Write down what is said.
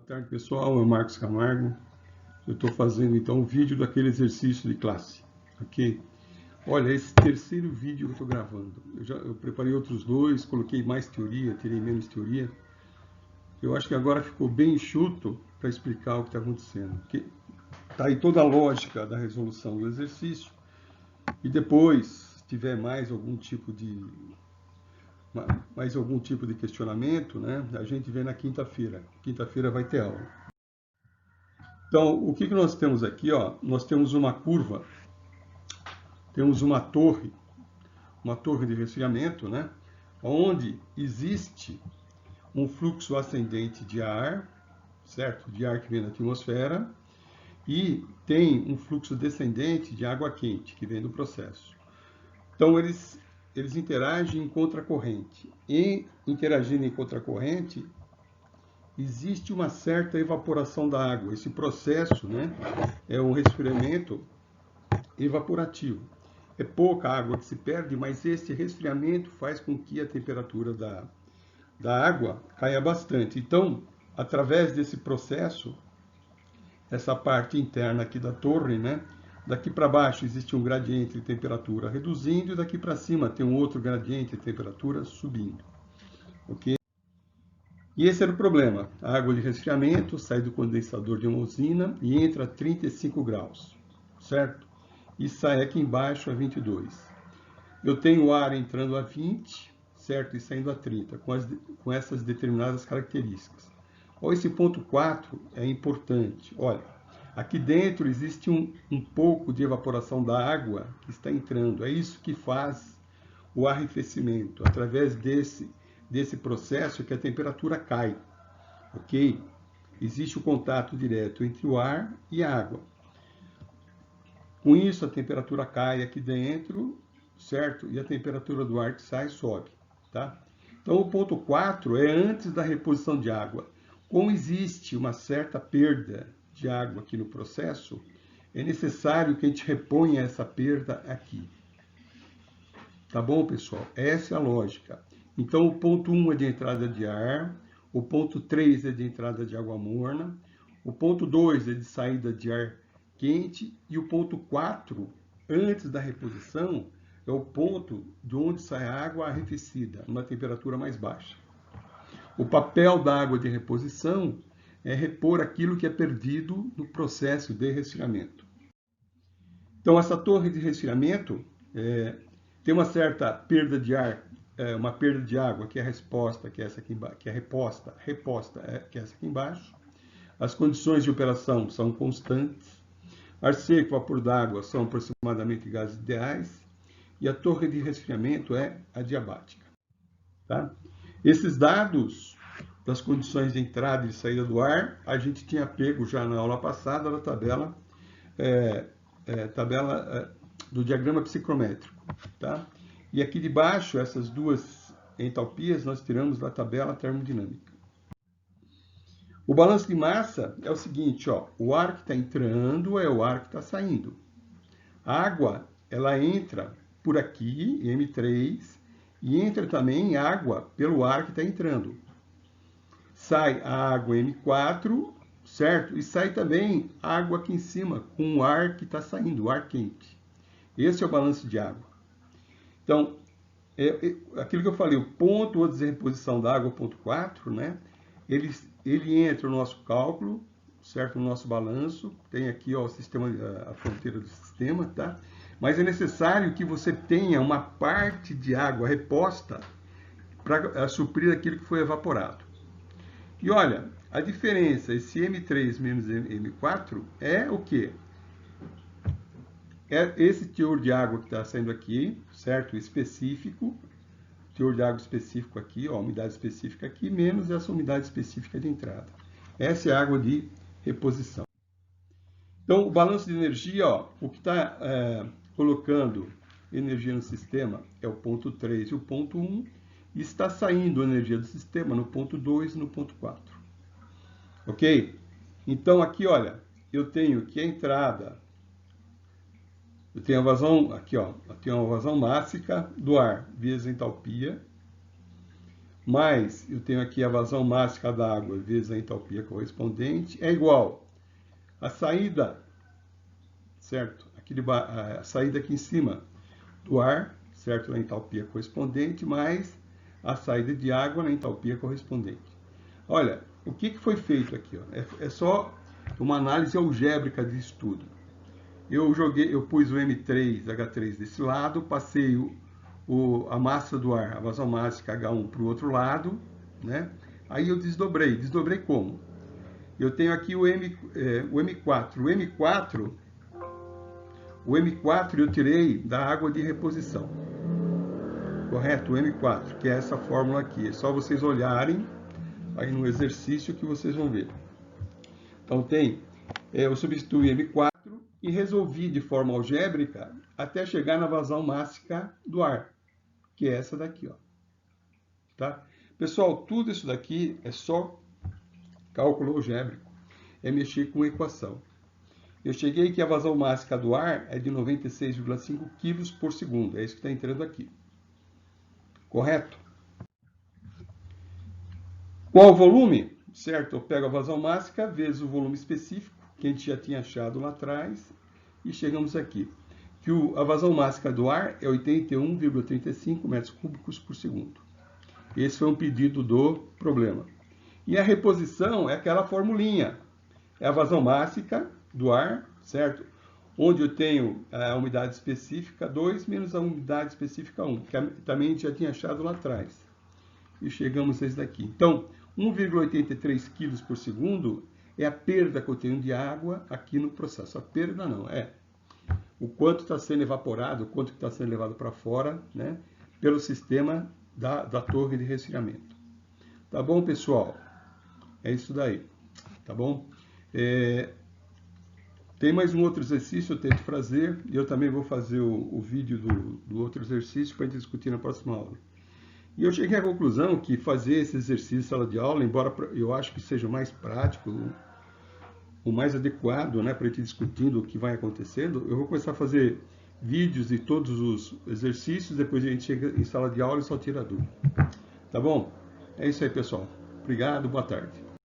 tarde, pessoal. Eu Marcos Camargo. Eu estou fazendo então um vídeo daquele exercício de classe, ok? Olha, esse terceiro vídeo que eu estou gravando. Eu preparei outros dois, coloquei mais teoria, tirei menos teoria. Eu acho que agora ficou bem enxuto para explicar o que está acontecendo. Porque está aí toda a lógica da resolução do exercício. E depois, se tiver mais algum tipo de questionamento, né? A gente vê na quinta-feira. Quinta-feira vai ter aula. Então, o que nós temos aqui? Ó, nós temos uma curva, temos uma torre de resfriamento, né? Onde existe um fluxo ascendente de ar, certo? De ar que vem da atmosfera, e tem um fluxo descendente de água quente que vem do processo. Então, eles interagem em contracorrente. E interagindo em contracorrente, existe uma certa evaporação da água. Esse processo, né, é um resfriamento evaporativo. É pouca água que se perde, mas esse resfriamento faz com que a temperatura da água caia bastante. Então, através desse processo, essa parte interna aqui da torre, né, daqui para baixo existe um gradiente de temperatura reduzindo e daqui para cima tem um outro gradiente de temperatura subindo. Ok? E esse era o problema. A água de resfriamento sai do condensador de uma usina e entra a 35 graus, certo? E sai aqui embaixo a 22. Eu tenho o ar entrando a 20, certo? E saindo a 30, com essas determinadas características. Olha, esse ponto 4 é importante. Olha, aqui dentro existe um pouco de evaporação da água que está entrando. É isso que faz o arrefecimento, através desse processo que a temperatura cai, ok? Existe o contato direto entre o ar e a água. Com isso, a temperatura cai aqui dentro, certo? E a temperatura do ar que sai sobe, tá? Então, o ponto 4 é antes da reposição de água. Como existe uma certa perda de água aqui no processo, é necessário que a gente reponha essa perda aqui. Tá bom, pessoal? Essa é a lógica. Então, o ponto 1 é de entrada de ar, o ponto 3 é de entrada de água morna, o ponto 2 é de saída de ar quente e o ponto 4, antes da reposição, é o ponto de onde sai a água arrefecida, numa temperatura mais baixa. O papel da água de reposição é repor aquilo que é perdido no processo de resfriamento. Então, essa torre de resfriamento tem uma certa perda de ar, uma perda de água, que é a resposta, que é essa aqui embaixo, que é reposta, que é essa aqui embaixo. As condições de operação são constantes. Ar seco e vapor d'água são aproximadamente gases ideais. E a torre de resfriamento é adiabática. Tá? Esses dados das condições de entrada e saída do ar, a gente tinha pego já na aula passada na tabela do diagrama psicométrico. Tá? E aqui de baixo, essas duas entalpias, nós tiramos da tabela termodinâmica. O balanço de massa é o seguinte, ó, o ar que está entrando é o ar que está saindo. A água, ela entra por aqui, M3, e entra também água pelo ar que está entrando. Sai a água M4, certo? E sai também água aqui em cima, com o ar que está saindo, o ar quente. Esse é o balanço de água. Então, aquilo que eu falei, o ponto de reposição da água, ponto 4, né? Ele entra no nosso cálculo, certo? No nosso balanço. Tem aqui ó, o sistema, a fronteira do sistema, tá? Mas é necessário que você tenha uma parte de água reposta para suprir aquilo que foi evaporado. E olha, a diferença, esse M3 menos M4 é o quê? É esse teor de água que está saindo aqui, certo? Específico, teor de água específico aqui, ó, umidade específica aqui, menos essa umidade específica de entrada. Essa é a água de reposição. Então, o balanço de energia, ó, o que está colocando energia no sistema é o ponto 3 e o ponto 1, e está saindo energia do sistema no ponto 2 e no ponto 4. Ok? Então, aqui, olha, eu tenho que a entrada, eu tenho a vazão, aqui, ó, eu tenho uma vazão mássica do ar vezes entalpia, mais eu tenho aqui a vazão máxima da água vezes a entalpia correspondente, é igual a saída, certo? A saída aqui em cima do ar, certo? Na entalpia correspondente, mais a saída de água na entalpia correspondente. Olha, o que foi feito aqui? Ó? É só uma análise algébrica de estudo. Eu pus o M3H3 desse lado, passei a massa do ar, a vazão máxima H1 para o outro lado, né? Aí eu desdobrei. Desdobrei como? Eu tenho aqui o M4. O M4 eu tirei da água de reposição. Correto? O M4, que é essa fórmula aqui. É só vocês olharem aí no exercício que vocês vão ver. Então eu substituí M4 e resolvi de forma algébrica até chegar na vazão máxima do ar, que é essa daqui, ó. Tá? Pessoal, tudo isso daqui é só cálculo algébrico, é mexer com equação. Eu cheguei que a vazão máxima do ar é de 96,5 kg por segundo, é isso que está entrando aqui. Correto? Qual o volume? Certo, eu pego a vazão máxima vezes o volume específico, que a gente já tinha achado lá atrás, e chegamos aqui. Que a vazão máxima do ar é 81,35 metros cúbicos por segundo. Esse foi um pedido do problema. E a reposição é aquela formulinha. É a vazão máxima do ar, certo? Onde eu tenho a umidade específica 2 menos a umidade específica 1, que também a gente já tinha achado lá atrás. E chegamos a esse daqui. Então, 1,83 kg por segundo é a perda que eu tenho de água aqui no processo. A perda não, é o quanto está sendo evaporado, o quanto está sendo levado para fora, né, pelo sistema da torre de resfriamento. Tá bom, pessoal? É isso daí, tá bom? Tem mais um outro exercício, eu tento fazer, e eu também vou fazer o vídeo do outro exercício para a gente discutir na próxima aula. E eu cheguei à conclusão que fazer esse exercício em sala de aula, embora eu acho que seja o mais prático, o mais adequado, né, para a gente discutindo o que vai acontecendo, eu vou começar a fazer vídeos de todos os exercícios, depois a gente chega em sala de aula e só tira a dúvida. Tá bom? É isso aí, pessoal. Obrigado, boa tarde.